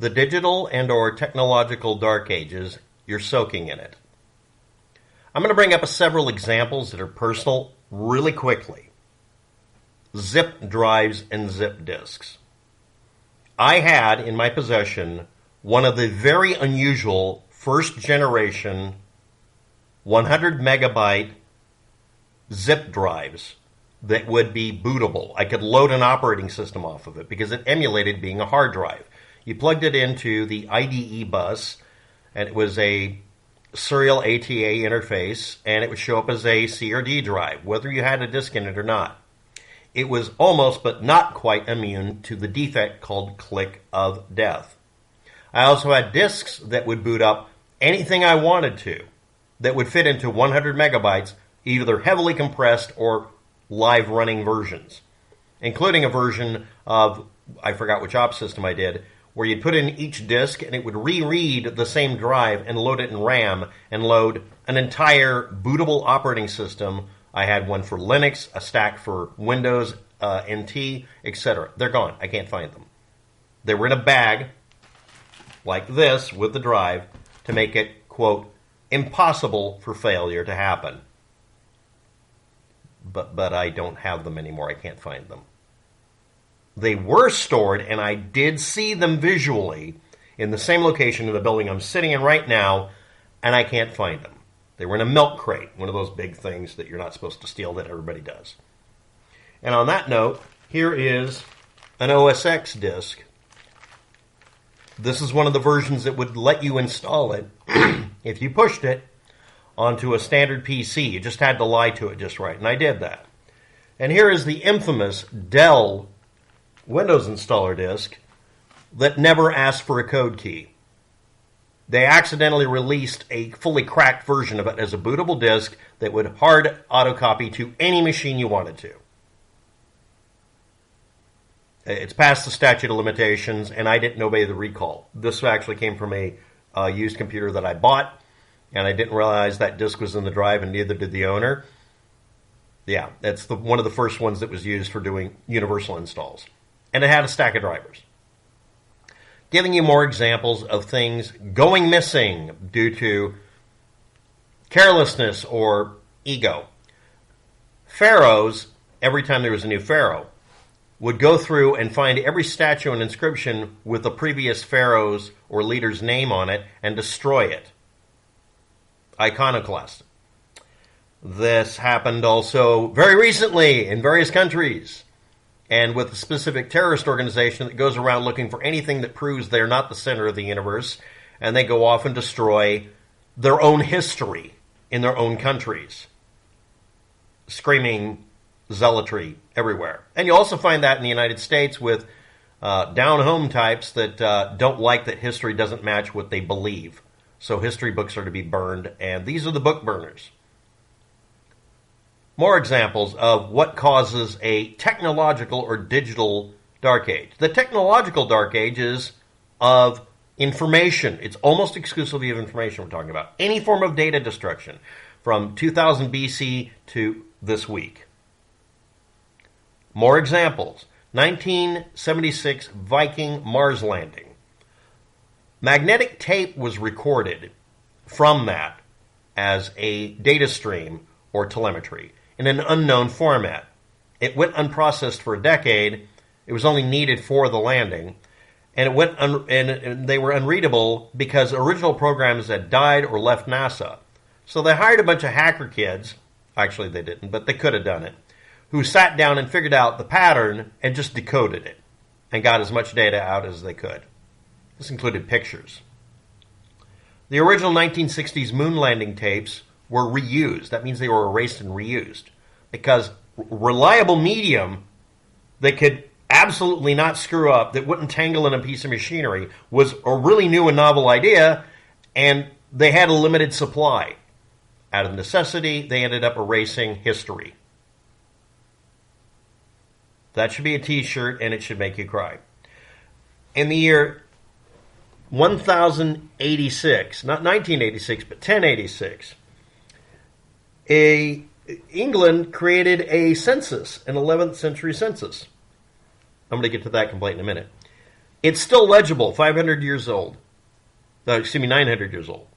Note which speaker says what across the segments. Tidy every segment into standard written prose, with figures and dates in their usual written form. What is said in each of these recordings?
Speaker 1: The digital and or technological dark ages, you're soaking in it. I'm going to bring up several examples that are personal really quickly. Zip drives and zip disks. I had in my possession one of the very unusual first generation 100 megabyte zip drives that would be bootable. I could load an operating system off of it because it emulated being a hard drive. You plugged it into the IDE bus, and it was a serial ATA interface, and it would show up as a C or D drive, whether you had a disk in it or not. It was almost, but not quite, immune to the defect called click of death. I also had disks that would boot up anything I wanted to, that would fit into 100 megabytes, either heavily compressed or live running versions, including a version of, I forgot which op system I did, where you'd put in each disk and it would reread the same drive and load it in RAM and load an entire bootable operating system. I had one for Linux, a stack for Windows, NT, etc. They're gone. I can't find them. They were in a bag like this with the drive to make it, quote, impossible for failure to happen. But I don't have them anymore. I can't find them. They were stored, and I did see them visually in the same location in the building I'm sitting in right now, and I can't find them. They were in a milk crate, one of those big things that you're not supposed to steal that everybody does. And on that note, here is an OS X disk. This is one of the versions that would let you install it if you pushed it onto a standard PC. You just had to lie to it just right, and I did that. And here is the infamous Dell Windows installer disk that never asked for a code key. They accidentally released a fully cracked version of it as a bootable disk that would hard autocopy to any machine you wanted to. It's past the statute of limitations, and I didn't obey the recall. This actually came from a used computer that I bought, and I didn't realize that disk was in the drive, and neither did the owner. Yeah, that's one of the first ones that was used for doing universal installs. And it had a stack of drivers. Giving you more examples of things going missing due to carelessness or ego. Pharaohs, every time there was a new pharaoh, would go through and find every statue and inscription with the previous pharaoh's or leader's name on it and destroy it. Iconoclast. This happened also very recently in various countries, and with a specific terrorist organization that goes around looking for anything that proves they're not the center of the universe, and they go off and destroy their own history in their own countries. Screaming zealotry everywhere. And you also find that in the United States with down-home types that don't like that history doesn't match what they believe. So history books are to be burned, and these are the book burners. More examples of what causes a technological or digital dark age. The technological dark age is of information. It's almost exclusively of information we're talking about. Any form of data destruction from 2000 BC to this week. More examples. 1976 Viking Mars landing. Magnetic tape was recorded from that as a data stream or telemetry in an unknown format. It went unprocessed for a decade. It was only needed for the landing, and it went and they were unreadable because original programs had died or left NASA. So they hired a bunch of hacker kids. Actually, they didn't, but they could have done it, who sat down and figured out the pattern and just decoded it and got as much data out as they could. This included pictures. The original 1960s moon landing tapes were reused. That means they were erased and reused because reliable medium that could absolutely not screw up, that wouldn't tangle in a piece of machinery, was a really new and novel idea, and they had a limited supply. Out of necessity, they ended up erasing history. That should be a t-shirt, and it should make you cry. In the year 1086, not 1986, but 1086, England created a census, an 11th century census. I'm going to get to that complaint in a minute. It's still legible, 500 years old. 900 years old.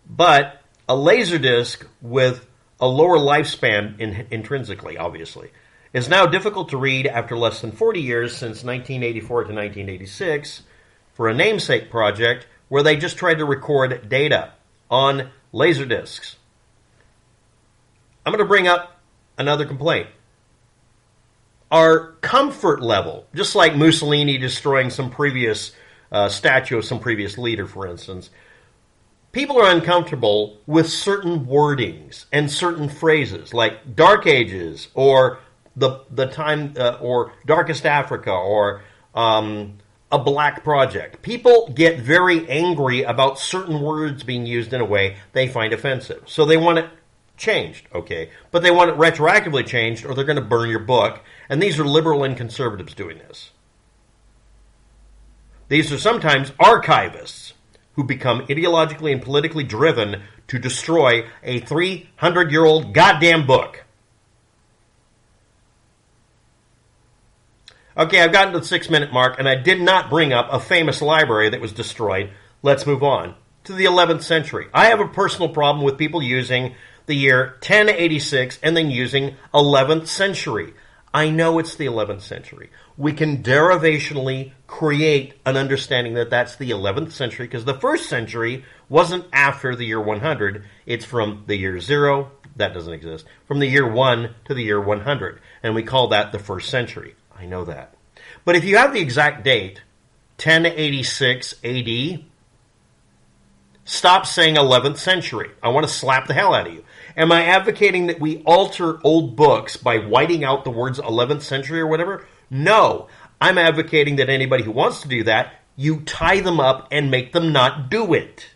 Speaker 1: But a Laserdisc with a lower lifespan intrinsically, obviously, is now difficult to read after less than 40 years since 1984 to 1986 for a namesake project where they just tried to record data on Laserdiscs. I'm going to bring up another complaint. Our comfort level, just like Mussolini destroying some previous statue of some previous leader, for instance, people are uncomfortable with certain wordings and certain phrases, like Dark Ages, or the time, or Darkest Africa, or a black project. People get very angry about certain words being used in a way they find offensive. So they want it changed, okay? But they want it retroactively changed, or they're going to burn your book. And these are liberal and conservatives doing this. These are sometimes archivists who become ideologically and politically driven to destroy a 300-year-old goddamn book. Okay, I've gotten to the 6-minute mark, and I did not bring up a famous library that was destroyed. Let's move on to the 11th century. I have a personal problem with people using the year 1086 and then using 11th century. I know it's the 11th century. We can derivationally create an understanding that that's the 11th century because the first century wasn't after the year 100. It's from the year 0, that doesn't exist, from the year 1 to the year 100. And we call that the first century. I know that. But if you have the exact date, 1086 AD, stop saying 11th century. I want to slap the hell out of you. Am I advocating that we alter old books by whiting out the words 11th century or whatever? No. I'm advocating that anybody who wants to do that, you tie them up and make them not do it.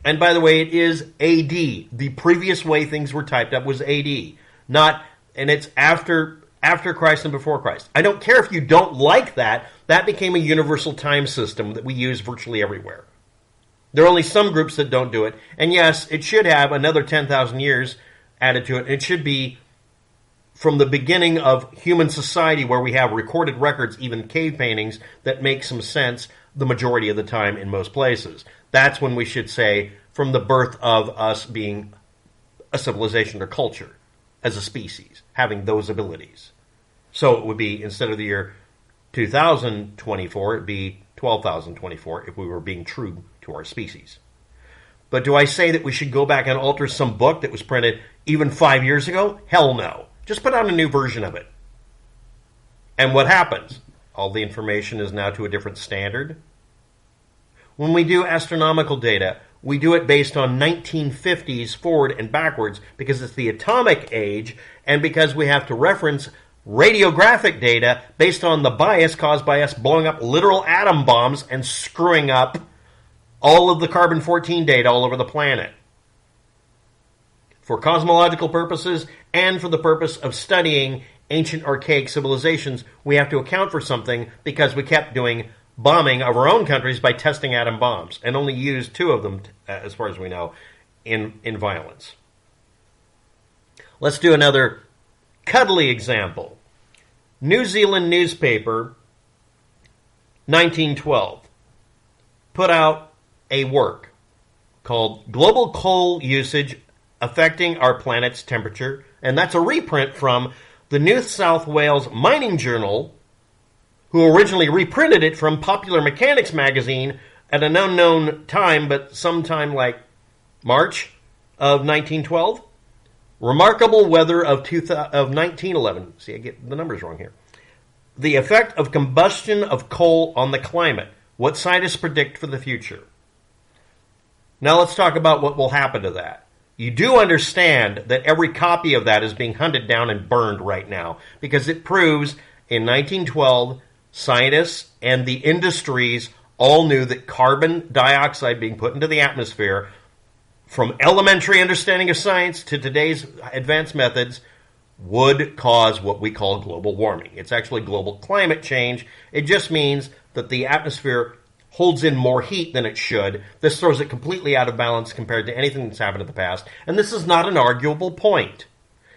Speaker 1: And by the way, it is AD. The previous way things were typed up was AD. Not, and it's after Christ and before Christ. I don't care if you don't like that. That became a universal time system that we use virtually everywhere. There are only some groups that don't do it. And yes, it should have another 10,000 years added to it. It should be from the beginning of human society where we have recorded records, even cave paintings, that make some sense the majority of the time in most places. That's when we should say from the birth of us being a civilization or culture as a species, having those abilities. So it would be, instead of the year 2024, it'd be 12,024 if we were being true to our species. But do I say that we should go back and alter some book that was printed even 5 years ago? Hell no. Just put out a new version of it. And what happens? All the information is now to a different standard. When we do astronomical data, we do it based on 1950s forward and backwards because it's the atomic age and because we have to reference radiographic data based on the bias caused by us blowing up literal atom bombs and screwing up all of the carbon-14 data all over the planet. For cosmological purposes and for the purpose of studying ancient archaic civilizations, we have to account for something because we kept doing bombing of our own countries by testing atom bombs and only used 2 of them, as far as we know, in violence. Let's do another cuddly example. New Zealand newspaper, 1912, put out a work called Global Coal Usage Affecting Our Planet's Temperature, and that's a reprint from the New South Wales Mining Journal, who originally reprinted it from Popular Mechanics magazine at an unknown time, but sometime like March of 1912. Remarkable weather of 1911. See, I get the numbers wrong here. The effect of combustion of coal on the climate. What scientists predict for the future. Now let's talk about what will happen to that. You do understand that every copy of that is being hunted down and burned right now because it proves in 1912 scientists and the industries all knew that carbon dioxide being put into the atmosphere, from elementary understanding of science to today's advanced methods, would cause what we call global warming. It's actually global climate change. It just means that the atmosphere holds in more heat than it should. This throws it completely out of balance compared to anything that's happened in the past. And this is not an arguable point.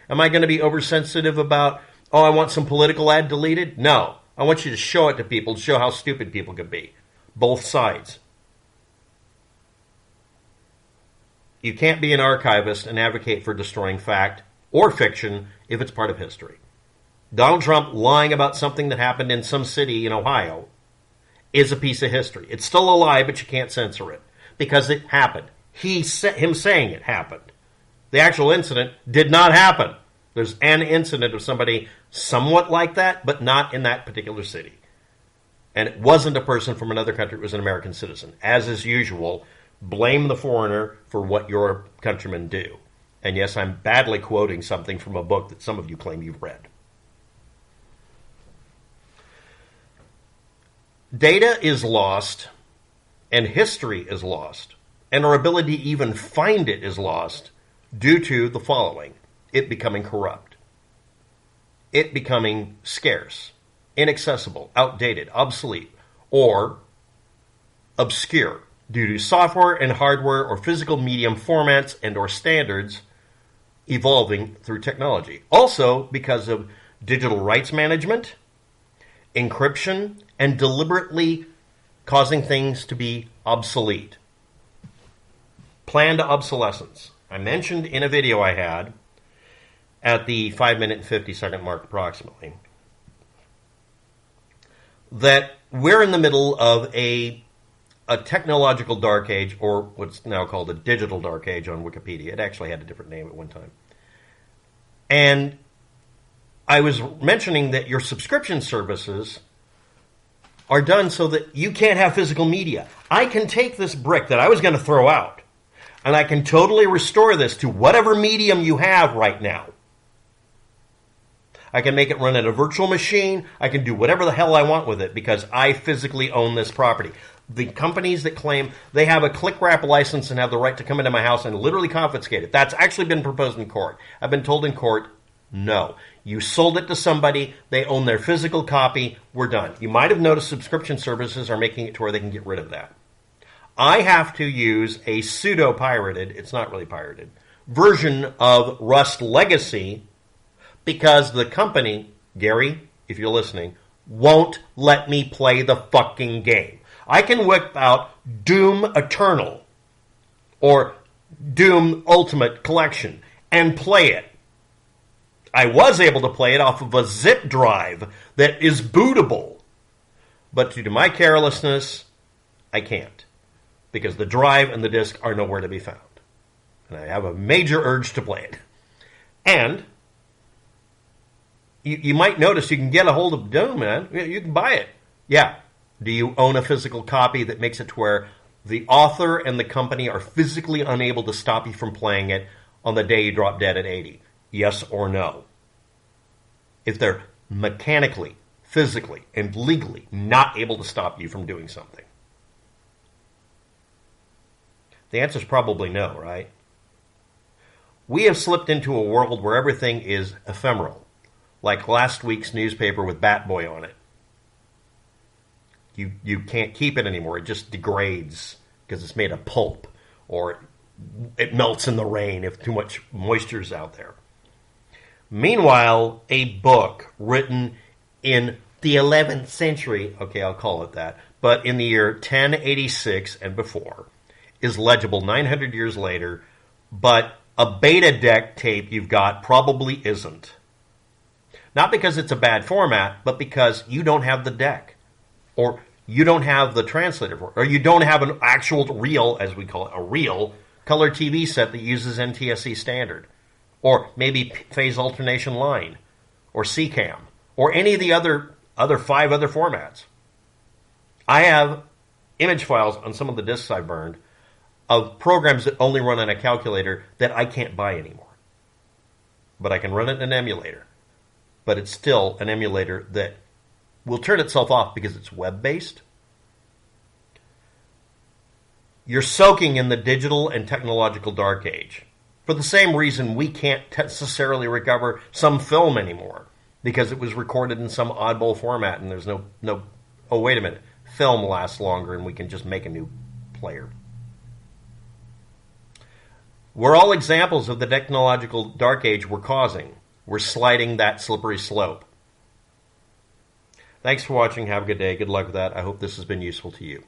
Speaker 1: Am I going to be oversensitive about, oh, I want some political ad deleted? No. I want you to show it to people, to show how stupid people can be. Both sides. You can't be an archivist and advocate for destroying fact or fiction if it's part of history. Donald Trump lying about something that happened in some city in Ohio is a piece of history. It's still a lie, but you can't censor it because it happened. Him saying it happened. The actual incident did not happen. There's an incident of somebody somewhat like that, but not in that particular city. And it wasn't a person from another country. It was an American citizen. As is usual, blame the foreigner for what your countrymen do. And yes, I'm badly quoting something from a book that some of you claim you've read. Data is lost, and history is lost, and our ability to even find it is lost due to the following: it becoming corrupt, it becoming scarce, inaccessible, outdated, obsolete, or obscure due to software and hardware or physical medium formats and or standards evolving through technology. Also because of digital rights management, encryption, and deliberately causing things to be obsolete. Planned obsolescence. I mentioned in a video I had at the 5 minute and 50 second mark approximately that we're in the middle of a technological dark age, or what's now called a digital dark age on Wikipedia. It actually had a different name at one time. And I was mentioning that your subscription services are done so that you can't have physical media. I can take this brick that I was going to throw out, and I can totally restore this to whatever medium you have right now. I can make it run at a virtual machine. I can do whatever the hell I want with it because I physically own this property. The companies that claim they have a click wrap license and have the right to come into my house and literally confiscate it, that's actually been proposed in court. I've been told in court, no. You sold it to somebody, they own their physical copy, we're done. You might have noticed subscription services are making it to where they can get rid of that. I have to use a pseudo-pirated, it's not really pirated, version of Rust Legacy because the company, Gary, if you're listening, won't let me play the fucking game. I can whip out Doom Eternal or Doom Ultimate Collection and play it. I was able to play it off of a zip drive that is bootable. But due to my carelessness, I can't. Because the drive and the disc are nowhere to be found. And I have a major urge to play it. And you might notice you can get a hold of Doom, man. You can buy it. Yeah. Do you own a physical copy that makes it to where the author and the company are physically unable to stop you from playing it on the day you drop dead at 80? Yes or no? If they're mechanically, physically, and legally not able to stop you from doing something. The answer is probably no, right? We have slipped into a world where everything is ephemeral, like last week's newspaper with Bat Boy on it. You can't keep it anymore. It just degrades because it's made of pulp, or it melts in the rain if too much moisture is out there. Meanwhile, a book written in the 11th century, okay, I'll call it that, but in the year 1086 and before, is legible 900 years later, but a beta deck tape you've got probably isn't. Not because it's a bad format, but because you don't have the deck, or you don't have the translator for it, or you don't have an actual real, as we call it, a real color TV set that uses NTSC standard, or maybe phase alternation line, or CCAM, or any of the other 5 other formats. I have image files on some of the disks I burned of programs that only run on a calculator that I can't buy anymore. But I can run it in an emulator. But it's still an emulator that will turn itself off because it's web-based. You're soaking in the digital and technological dark age. For the same reason we can't necessarily recover some film anymore because it was recorded in some oddball format and there's no, oh, wait a minute, film lasts longer and we can just make a new player. We're all examples of the technological dark age we're causing. We're sliding that slippery slope. Thanks for watching. Have a good day. Good luck with that. I hope this has been useful to you.